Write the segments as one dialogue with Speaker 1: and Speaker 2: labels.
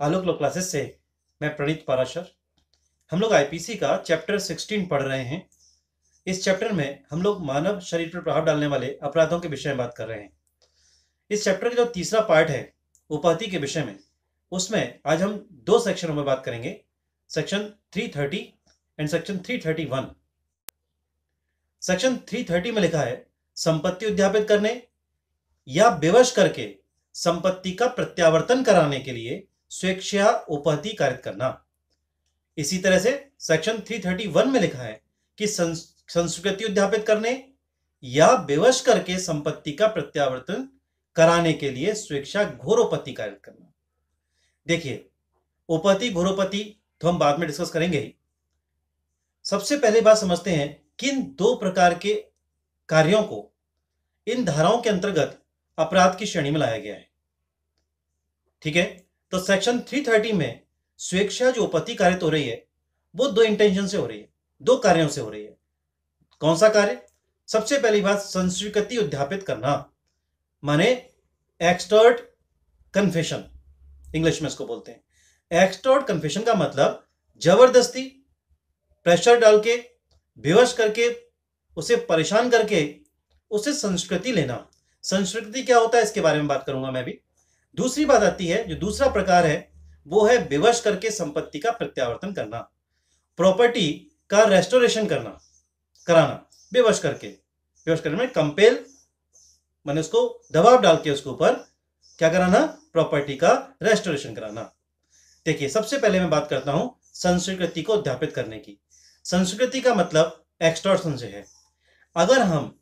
Speaker 1: आलोक लो classes से मैं प्रणीत पाराशर। हम लोग आईपीसी का चैप्टर 16 पढ़ रहे हैं। इस चैप्टर में हम लोग मानव शरीर पर प्रभाव डालने वाले अपराधों के विषय में बात कर रहे हैं। इस चैप्टर का जो तीसरा पार्ट है उपाधि के विषय में, उसमें आज हम दो सेक्शनों में बात करेंगे, सेक्शन 330 एंड सेक्शन 331। सेक्शन 330 में लिखा है संपत्ति उद्यापित करने या बेवश करके संपत्ति का प्रत्यावर्तन कराने के लिए स्वेच्छा उपाधि कारित करना। इसी तरह से सेक्शन 331 में लिखा है कि संस्कृति उद्यापित करने या बेवश करके संपत्ति का प्रत्यावर्तन कराने के लिए स्वेच्छा घोरोपति कारित करना। देखिए, उपपत्ति घोरोपति तो हम बाद में डिस्कस करेंगे ही। सबसे पहले बात समझते हैं किन दो प्रकार के कार्यों को इन धाराओं के अंतर्गत अपराध की श्रेणी में लाया गया है। ठीक है, तो सेक्शन 330 में स्वेच्छा जो उपपत्ति कारित हो रही है वो दो इंटेंशन से हो रही है, दो कार्यों से हो रही है। कौन सा कार्य? सबसे पहली बात, संस्वीकृति उद्यापित करना, माने एक्सटॉर्ट कन्फेशन, इंग्लिश में इसको बोलते हैं। एक्सटॉर्ट कन्फेशन का मतलब जबरदस्ती प्रेशर डाल के बेवश करके उसे परेशान करके उसे संस्कृति लेना। संस्कृति क्या होता है इसके बारे में बात करूंगा मैं भी। दूसरी बात आती है, जो दूसरा प्रकार है वो है बेवश करके संपत्ति का प्रत्यावर्तन करना, प्रॉपर्टी का रेस्टोरेशन कराना। बेवश करने में कंपेल, माने उसको दबाव डाल के उसके ऊपर क्या कराना? प्रॉपर्टी का रेस्टोरेशन कराना। देखिए, सबसे पहले मैं बात करता हूं संस्कृति को उद्यापित करने की। संस्कृति का मतलब एक्सटॉर्शन से है। अगर हम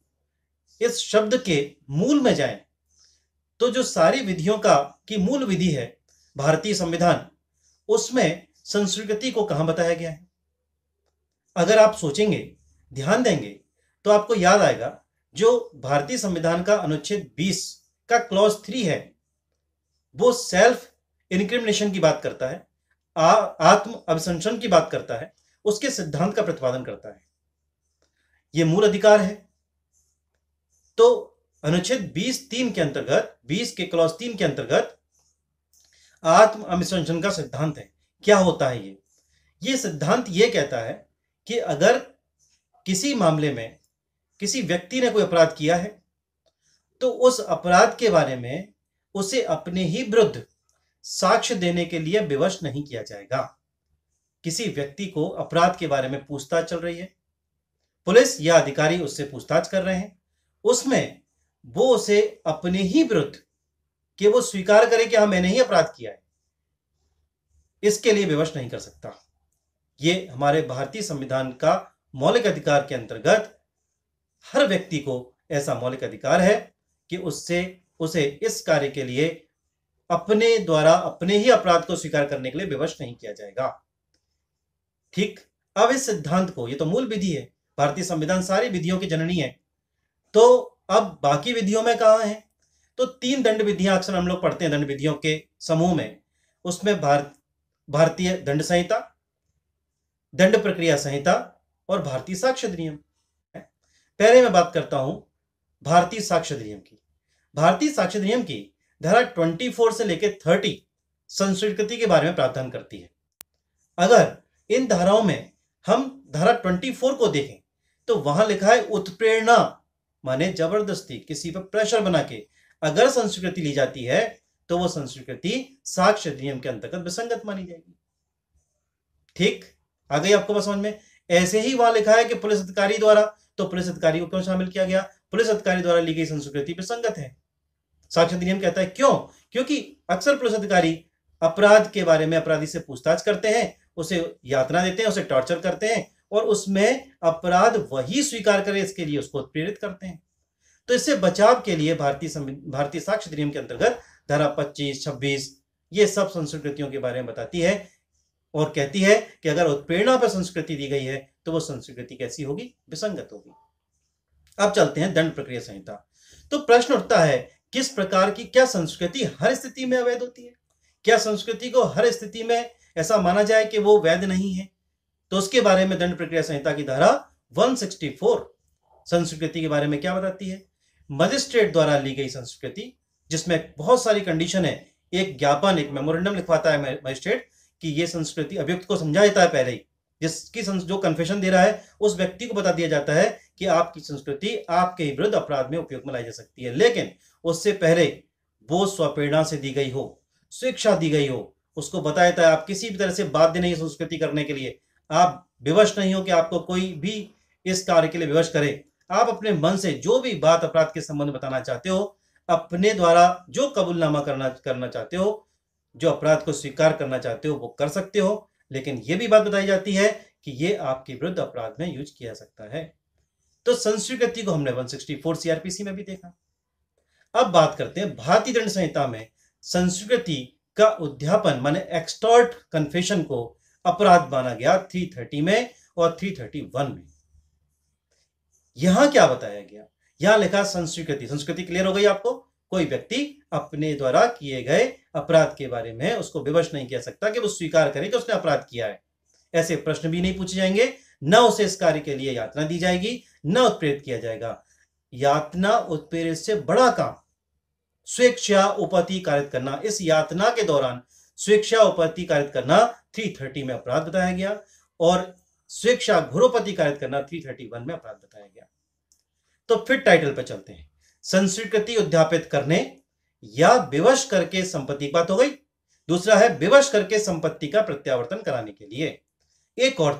Speaker 1: इस शब्द के मूल में जाएं तो जो सारी विधियों की मूल विधि है भारतीय संविधान, उसमें संस्कृति को कहां बताया गया है? अगर आप सोचेंगे, ध्यान देंगे, तो आपको याद आएगा जो भारतीय संविधान का अनुच्छेद 20 का क्लॉज 3 है, वो सेल्फ इनक्रिमिनेशन की बात करता है, आत्म अभिशंसन की बात करता है, उसके सिद्धांत का प्रतिपादन करता है। यह मूल अधिकार है। तो अनुच्छेद 20(3) के अंतर्गत, 20 के क्लॉज 3 के अंतर्गत आत्म अभिशंसन का सिद्धांत है। क्या होता है ये सिद्धांत ये कहता है कि अगर किसी मामले में किसी व्यक्ति ने कोई अपराध किया है तो उस अपराध के बारे में उसे अपने ही विरुद्ध साक्ष्य देने के लिए विवश नहीं किया जाएगा। किसी व्यक्ति को अपराध के बारे में पूछताछ चल रही है, पुलिस या अधिकारी उससे पूछताछ कर रहे हैं, उसमें वो उसे अपने ही विरुद्ध कि वो स्वीकार करे कि हाँ मैंने ही अपराध किया है, इसके लिए विवश नहीं कर सकता। ये हमारे भारतीय संविधान का मौलिक अधिकार के अंतर्गत हर व्यक्ति को ऐसा मौलिक अधिकार है कि उसे इस कार्य के लिए अपने द्वारा अपने ही अपराध को स्वीकार करने के लिए विवश नहीं किया जाएगा। ठीक, अब इस सिद्धांत को, ये तो मूल विधि है, भारतीय संविधान सारी विधियों की जननी है, तो अब बाकी विधियों में कहां है? तो 3 दंड विधियां अक्सर हम लोग पढ़ते हैं दंड विधियों के समूह में। उसमें भारतीय दंड संहिता, दंड प्रक्रिया संहिता और भारतीय साक्ष्य अधिनियम। पहले मैं बात करता हूं भारतीय साक्ष्य अधिनियम की। भारतीय साक्ष्य अधिनियम की धारा 24 से लेकर 30 संस्वीकृति के बारे में प्रावधान करती है। अगर इन धाराओं में हम धारा 24 को देखें तो वहां लिखा है उत्प्रेरणा, माने जबरदस्ती किसी पर प्रेशर बना के अगर संस्वीकृति ली जाती है तो वो संस्वीकृति साक्ष्य अधिनियम के अंतर्गत विसंगत मानी जाएगी। ठीक, आ गई आपको बात समझ में? ऐसे ही वहां लिखा है कि पुलिस अधिकारी द्वारा, तो पुलिस अधिकारी को क्यों शामिल किया गया? पुलिस अधिकारी द्वारा ली गई संस्वीकृति विसंगत है। साक्ष्य अधिनियम कहता है क्यों? क्योंकि अक्सर पुलिस अधिकारी अपराध के बारे में अपराधी से पूछताछ करते हैं, उसे यातना देते हैं, उसे टॉर्चर करते हैं और उसमें अपराध वही स्वीकार करे इसके लिए उसको प्रेरित करते हैं। तो इससे बचाव के लिए भारतीय साक्ष्य अधिनियम के अंतर्गत धारा 25, 26 ये सब संस्कृतियों के बारे में बताती है और कहती है कि अगर उत्प्रेरणा पर संस्कृति दी गई है तो वो संस्कृति कैसी होगी? विसंगत होगी। अब चलते हैं दंड प्रक्रिया संहिता। तो प्रश्न उठता है, किस प्रकार की, क्या संस्कृति हर स्थिति में अवैध होती है? क्या संस्कृति को हर स्थिति में ऐसा माना जाए कि वो वैध नहीं है? तो उसके बारे में दंड प्रक्रिया संहिता की धारा 164 संस्कृति के बारे में क्या बताती है? मजिस्ट्रेट द्वारा ली गई संस्कृति, जिसमें बहुत सारी कंडीशन है एक ज्ञापन, एक मेमोरेंडम लिखवाता है मजिस्ट्रेट कि ये संस्कृति, अभियुक्त को समझा देता है पहले ही, जिसकी जो कन्फेशन दे रहा है उस व्यक्ति को बता दिया जाता है कि आपकी संस्कृति आपके विरुद्ध अपराध में उपयोग में लाई जा सकती है, लेकिन उससे पहले वो स्वप्रेरणा से दी गई हो, शिक्षा दी गई हो, उसको बताया जाता है आप किसी भी तरह से बाध्य नहीं संस्कृति करने के लिए, आप विवश नहीं हो कि आपको कोई भी इस कार्य के लिए विवश करे, आप अपने मन से जो भी बात अपराध के संबंध में बताना चाहते हो, अपने द्वारा जो कबूलनामा करना चाहते हो, जो अपराध को स्वीकार करना चाहते हो वो कर सकते हो, लेकिन यह भी बात बताई जाती है कि यह आपके विरुद्ध अपराध में यूज किया सकता है। तो संस्वीकृति को हमने 164 सीआरपीसी में भी देखा। अब बात करते हैं भारतीय दंड संहिता में संस्वीकृति का उद्यापन माने एक्सटॉर्ट कन्फेशन को अपराध माना गया 330 में और 331 में। यहां क्या बताया गया, यहां लिखा संस्वीकृति। संस्कृति क्लियर हो गई आपको, कोई व्यक्ति अपने द्वारा किए गए अपराध के बारे में उसको विवश नहीं कह सकता कि वो स्वीकार करे कि उसने अपराध किया है। ऐसे प्रश्न भी नहीं पूछे जाएंगे, न उसे इस कार्य के लिए यातना दी जाएगी, न उत्प्रेरित किया जाएगा। यातना उत्प्रेरित से बड़ा काम स्वेच्छा उपपत्ति कारित करना, इस यातना के दौरान स्वेच्छा उपपत्ति कारित करना 330 में अपराध बताया गया, और स्वेच्छा घोरोपति कारित करना 331 में अपराध बताया गया। तो फिर टाइटल पे चलते हैं। संस्वीकृति उद्यापित करने या विवश करके संपत्ति की बात हो गई। दूसरा है विवश करके संपत्ति का प्रत्यावर्तन कराने के लिए। एक और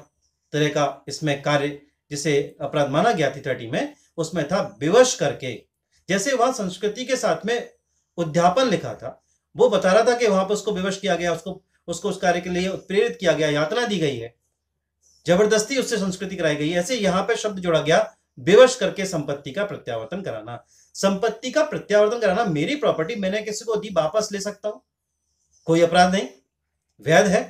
Speaker 1: तरह का इसमें कार्य जिसे अपराध माना गया 330 में, उसमें था विवश करके। जैसे वहां संस्कृति के साथ में उद्यापन लिखा था, वो बता रहा था कि वहां पर उसको विवश किया गया, उसको उस कार्य के लिए उत्प्रेरित किया गया, यातना दी गई है, जबरदस्ती उससे संस्कृति कराई गई। ऐसे यहां पर शब्द जोड़ा गया विवश करके संपत्ति का प्रत्यावर्तन कराना। संपत्ति का प्रत्यावर्तन कराना, मेरी प्रॉपर्टी मैंने किसी को दी, वापस ले सकता हूं, कोई अपराध नहीं, वैध है।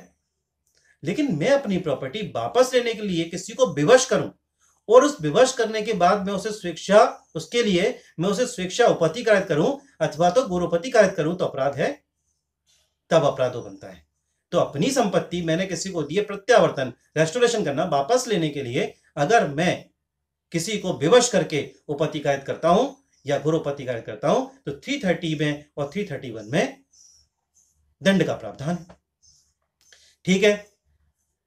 Speaker 1: लेकिन मैं अपनी प्रॉपर्टी वापस लेने के लिए किसी को विवश करूं और उस विवश करने के बाद मैं उसे स्वेच्छा, उसके लिए मैं उसे स्वेच्छा उपपत्ति कारित करूं अथवा तो गुरुपत्ति कारित करूं तो अपराध है, तब अपराध बनता है। तो अपनी संपत्ति मैंने किसी को दी, प्रत्यावर्तन रेस्टोरेशन करना, वापस लेने के लिए अगर मैं किसी को विवश करके उपपत्ति कारित करता हूं या गुरुपत्ति कारित करता हूं तो 330 में और 331 में दंड का प्रावधान है। ठीक है,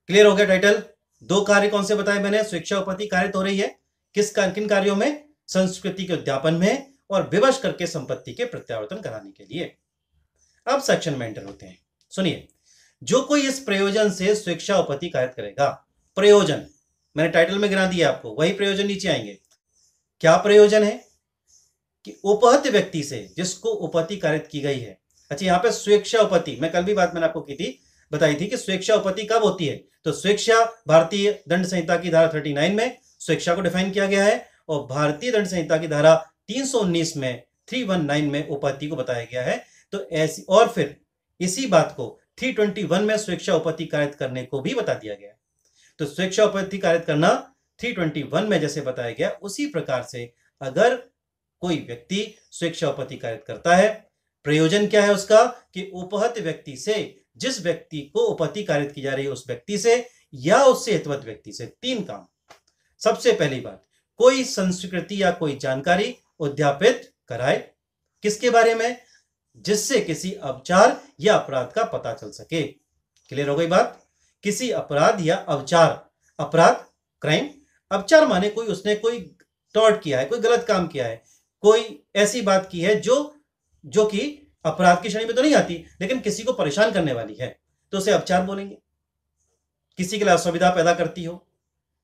Speaker 1: क्लियर हो गया टाइटल। दो कार्य कौन से बताए मैंने, स्वेच्छा उपपत्ति कारित हो रही है किन कार्यों में, संस्कृति के उद्यापन में और विवश करके संपत्ति के प्रत्यावर्तन कराने के लिए। अब सेक्शन में एंटर होते हैं। सुनिए, जो कोई इस प्रयोजन से स्वेच्छा उपपत्ति कारित करेगा, प्रयोजन मैंने टाइटल में गिना दिया आपको, वही प्रयोजन नीचे आएंगे। क्या प्रयोजन है कि उपहत व्यक्ति से जिसको उपपत्ति कारित की गई है। अच्छा, यहां पे स्वेच्छा उपपत्ति, मैं कल भी बात मैंने आपको की थी, बताई थी कि स्वेच्छा उपपत्ति कब होती है। तो स्वेच्छा भारतीय दंड संहिता की धारा 39 में स्वेच्छा को डिफाइन किया गया है और भारतीय दंड संहिता की धारा 319 में 319 में उपपत्ति को बताया गया है। तो ऐसी, और फिर इसी बात को 321 में स्वेच्छा उपपत्ति कारित करने को भी बता दिया गया है। तो स्वेच्छा उपपत्ति कारित करना 321 में जैसे बताया गया, उसी प्रकार से अगर कोई व्यक्ति स्वेच्छा उपपत्ति कारित करता है, प्रयोजन क्या है उसका कि उपहत व्यक्ति से, जिस व्यक्ति को उपपत्ति कारित की जा रही है उस व्यक्ति से या उससे हितवत व्यक्ति से। तीन काम। सबसे पहली बात, कोई संस्वीकृति या कोई जानकारी उद्यापित कराए, किसके बारे में, जिससे किसी अपचार या अपराध का पता चल सके। क्लियर हो गई बात। किसी अपराध या अवचार, अपराध क्राइम, अपचार माने कोई उसने कोई टॉर्ट किया है, कोई गलत काम किया है, कोई ऐसी बात की है जो कि अपराध की श्रेणी में तो नहीं आती लेकिन किसी को परेशान करने वाली है, तो उसे अपचार बोलेंगे। किसी के लिए असुविधा पैदा करती हो,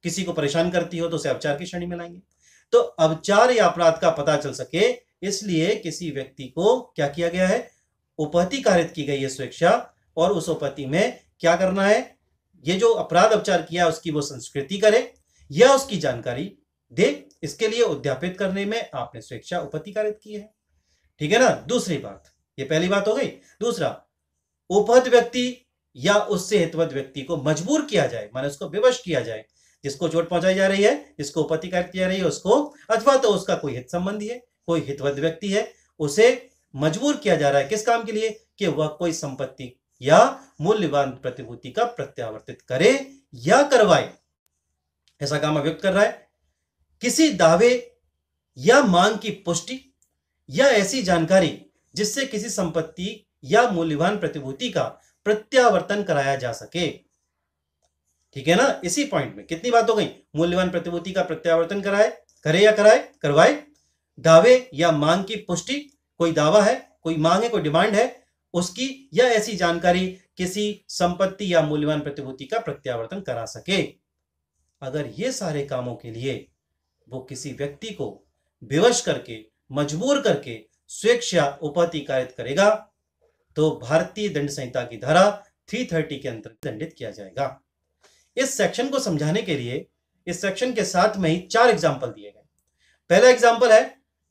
Speaker 1: किसी को परेशान करती हो तो उसे अपचार की श्रेणी में लाएंगे। तो अपचार या अपराध का पता चल सके इसलिए किसी व्यक्ति को क्या किया गया है, उपपत्ति कारित की गई है स्वेच्छा, और उस उपपत्ति में क्या करना है, ये जो अपराध अपचार किया उसकी वो संस्कृति करे या उसकी जानकारी दे, इसके लिए उद्यापित करने में आपने स्वेच्छा उपपत्ति कारित की है। ठीक है ना। दूसरी बात, ये पहली बात हो गई। दूसरा, उपहत व्यक्ति या उससे हितवत व्यक्ति को मजबूर किया जाए, माने उसको विवश किया जाए, जिसको चोट पहुंचाई जा रही है, जिसको उपपत्ति कारित की जा रही है उसको, अथवा तो उसका कोई हित संबंधी है, कोई हितवत व्यक्ति है, उसे मजबूर किया जा रहा है किस काम के लिए कि वह कोई संपत्ति या मूल्यवान प्रतिभूति का प्रत्यावर्तित करे या करवाए। ऐसा काम अभियुक्त कर रहा है। किसी दावे या मांग की पुष्टि या ऐसी जानकारी जिससे किसी संपत्ति या मूल्यवान प्रतिभूति का प्रत्यावर्तन कराया जा सके। ठीक है ना, इसी पॉइंट में कितनी बात हो गई, मूल्यवान प्रतिभूति का प्रत्यावर्तन करे या करवाए, दावे या मांग की पुष्टि, कोई दावा है, कोई मांग है, कोई डिमांड है उसकी, या ऐसी जानकारी किसी संपत्ति या मूल्यवान प्रतिभूति का प्रत्यावर्तन करा सके। अगर ये सारे कामों के लिए वो किसी व्यक्ति को विवश करके, मजबूर करके स्वेच्छा उपहति कारित करेगा तो भारतीय दंड संहिता की धारा 330 के अंतर्गत दंडित किया जाएगा। इस सेक्शन को समझाने के लिए इस सेक्शन के साथ में ही 4 एग्जाम्पल दिए गए। पहला एग्जाम्पल है,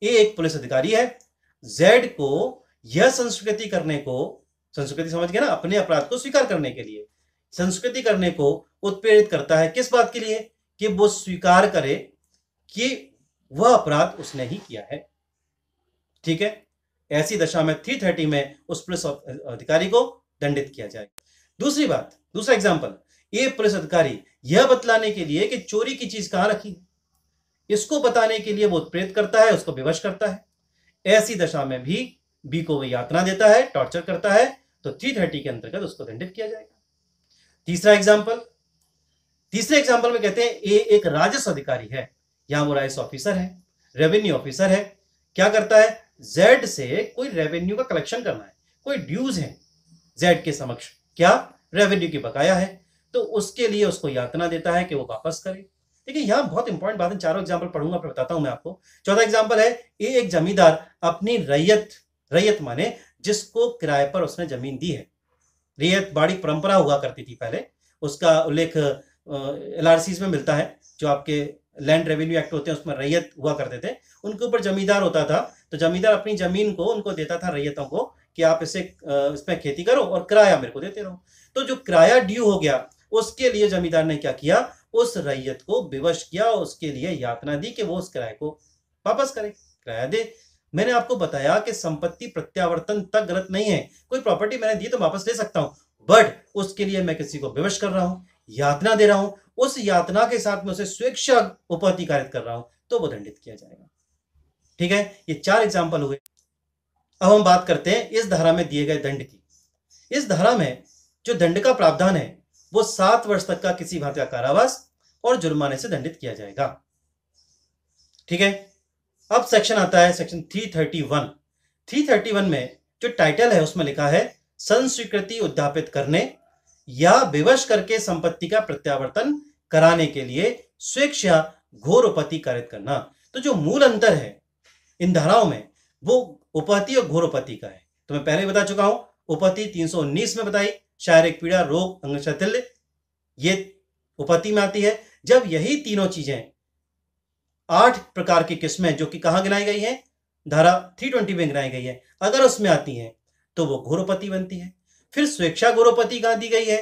Speaker 1: ए एक पुलिस अधिकारी है, जेड को यह संस्कृति करने को, संस्कृति समझ गए ना, अपने अपराध को स्वीकार करने के लिए, संस्कृति करने को उत्प्रेरित करता है। किस बात के लिए, कि वो स्वीकार करे कि वह अपराध उसने ही किया है। ठीक है, ऐसी दशा में 330 में उस पुलिस अधिकारी को दंडित किया जाए। दूसरी बात, दूसरा एग्जाम्पल, ये पुलिस अधिकारी यह बतलाने के लिए कि चोरी की चीज कहां रखी, इसको बताने के लिए वो उत्प्रेरित करता है, उसको विवश करता है। ऐसी दशा में भी बी को वो यातना देता है, टॉर्चर करता है, तो 330 के अंतर्गत उसको दंडित किया जाएगा। तीसरा एग्जाम्पल, तीसरे एग्जाम्पल में कहते हैं ए एक राजस्व अधिकारी है, यहां वो राजस्व ऑफिसर है, रेवेन्यू ऑफिसर है। क्या करता है, जेड से कोई रेवेन्यू का कलेक्शन करना है, कोई ड्यूज है जेड के समक्ष, क्या रेवेन्यू की बकाया है, तो उसके लिए उसको यातना देता है कि वो वापस करे। देखिए यहां बहुत इंपॉर्टेंट बात है, चारों एग्जाम्पल पढ़ूंगा फिर बताता हूं मैं आपको। चौथा एग्जाम्पल है, ए एक जमींदार अपनी रैयत माने जिसको किराए पर उसने जमीन दी है, रैयत बाड़ी परंपरा हुआ करती थी पहले, उसका उल्लेख LRCs में मिलता है, जो आपके लैंड रेवेन्यू एक्ट होते हैं उसमें रैयत हुआ करते थे, उनके ऊपर जमींदार होता था, तो जमींदार अपनी जमीन को उनको देता था रैयतों को कि आप इसमें खेती करो और किराया मेरे को देते रहो। तो जो किराया ड्यू हो गया उसके लिए जमींदार ने क्या किया, उस रैयत को विवश किया, उसके लिए यातना दी कि वो उस किराए को वापस करे, किराया दे। मैंने आपको बताया कि संपत्ति प्रत्यावर्तन तक गलत नहीं है, कोई प्रॉपर्टी मैंने दी तो वापस ले सकता हूं, बट उसके लिए मैं किसी को विवश कर रहा हूं, यातना दे रहा हूं, उस यातना के साथ में उसे स्वेच्छा उपहति कारित कर रहा हूं, तो वो दंडित किया जाएगा। ठीक है, ये 4 एग्जाम्पल हुए। अब हम बात करते हैं इस धारा में दिए गए दंड की। इस धारा में जो दंड का प्रावधान है वो 7 वर्ष तक का किसी भांति का कारावास और जुर्माने से दंडित किया जाएगा। ठीक है, अब सेक्शन आता है सेक्शन 331। 331 में जो टाइटल है उसमें लिखा है संस्वीकृति उद्यापित करने या विवश करके संपत्ति का प्रत्यावर्तन कराने के लिए स्वेच्छा घोर उपहति कारित करना। तो जो मूल अंतर है इन धाराओं में वो उपहति और घोर उपहति का है। तो मैं पहले ही बता चुका हूं, उपहति 319 में बताई, शारीरिक पीड़ा, रोग, अंगशैथिल्य, ये उपहति में आती है। जब यही तीनों चीजें 8 प्रकार की किस्में जो कि कहां गिनाई गई हैं, धारा 320 में गिनाई गई है, अगर उसमें आती हैं तो वो घोर उपहति बनती है। फिर स्वेच्छा घोर उपहति कहां दी गई है,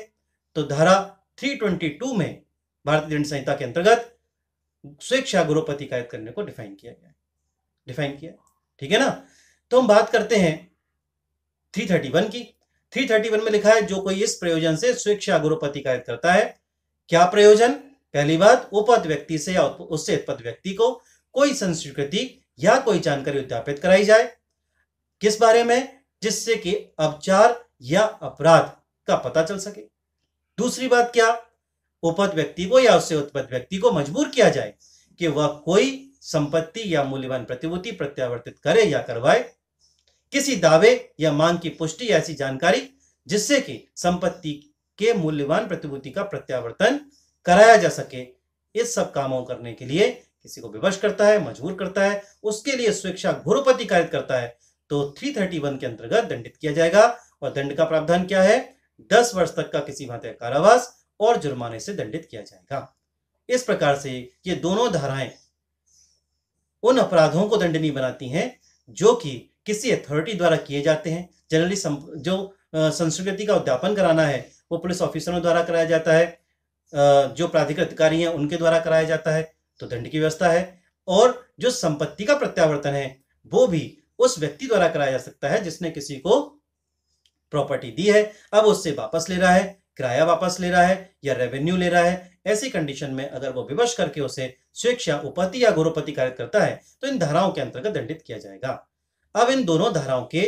Speaker 1: तो धारा 322 में भारतीय दंड संहिता के अंतर्गत स्वेच्छा घोर उपहति कारित करने को डिफाइन किया। ठीक है ना। तो हम बात करते हैं 331 की। 331 में लिखा है जो कोई इस प्रयोजन से स्वेच्छा घोर उपहति कारित करता है। क्या प्रयोजन, पहली बात, उपहत व्यक्ति से या उससे उत्पन्न व्यक्ति को कोई संस्वीकृति या कोई जानकारी उद्यापित कराई जाए, किस बारे में, जिससे कि अपचार या अपराध का पता चल सके। दूसरी बात क्या, उपहत व्यक्ति को या उससे उत्पन्न व्यक्ति को मजबूर किया जाए कि वह कोई संपत्ति या मूल्यवान प्रतिभूति प्रत्यावर्तित करे या करवाए। किसी दावे या मांग की पुष्टि या ऐसी जानकारी जिससे कि संपत्ति के मूल्यवान प्रतिभूति का प्रत्यावर्तन कराया जा सके। इस सब कामों करने के लिए किसी को विवश करता है, मजबूर करता है, उसके लिए स्वेच्छा घोर उपहति कारित करता है, तो 331 के अंतर्गत दंडित किया जाएगा। और दंड का प्रावधान क्या है, 10 वर्ष तक का किसी भांति का कारावास और जुर्माने से दंडित किया जाएगा। इस प्रकार से ये दोनों धाराएं उन अपराधों को दंडनीय बनाती हैं जो कि किसी अथॉरिटी द्वारा किए जाते हैं। जनरली जो संस्कृति का उद्यापन कराना है वो पुलिस ऑफिसरों द्वारा कराया जाता है, जो प्राधिकृत अधिकारी हैं उनके द्वारा कराया जाता है, तो दंड की व्यवस्था है। और जो संपत्ति का प्रत्यावर्तन है वो भी उस व्यक्ति द्वारा कराया जा सकता है जिसने किसी को प्रॉपर्टी दी है, अब उससे वापस ले रहा है, किराया वापस ले रहा है या रेवेन्यू ले रहा है। ऐसी कंडीशन में अगर वो विवश करके उसे स्वेच्छा उपहति या घोर उपहति कारित करता है तो इन धाराओं के अंतर्गत दंडित किया जाएगा। अब इन दोनों धाराओं के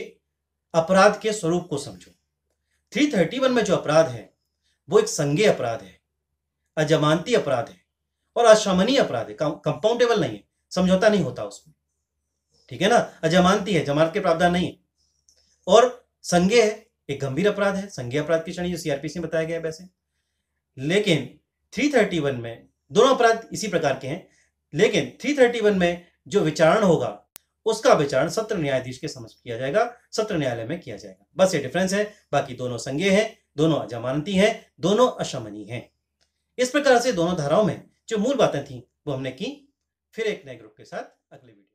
Speaker 1: अपराध के स्वरूप को समझो। 331 में जो अपराध है वो एक संज्ञेय अपराध है, अजमानती अपराध है और अशमनीय अपराध है, कंपाउंडेबल नहीं है, समझौता नहीं होता उसमें, ठीक है ना। अजमानती है, जमानत के प्रावधान नहीं है, और संज्ञेय है, एक गंभीर अपराध है, संज्ञेय अपराध की श्रेणी जो सीआरपीसी में बताया गया है वैसे। लेकिन 331 में दोनों अपराध इसी प्रकार के हैं, लेकिन 331 में जो विचारण होगा उसका विचारण सत्र न्यायाधीश के समक्ष किया जाएगा, सत्र न्यायालय में किया जाएगा, बस ये डिफरेंस है। बाकी दोनों संज्ञेय हैं, दोनों अजमानती हैं, दोनों अशमनीय हैं। इस प्रकार से दोनों धाराओं में जो मूल बातें थी वो हमने की। फिर एक नए ग्रुप के साथ अगले वीडियो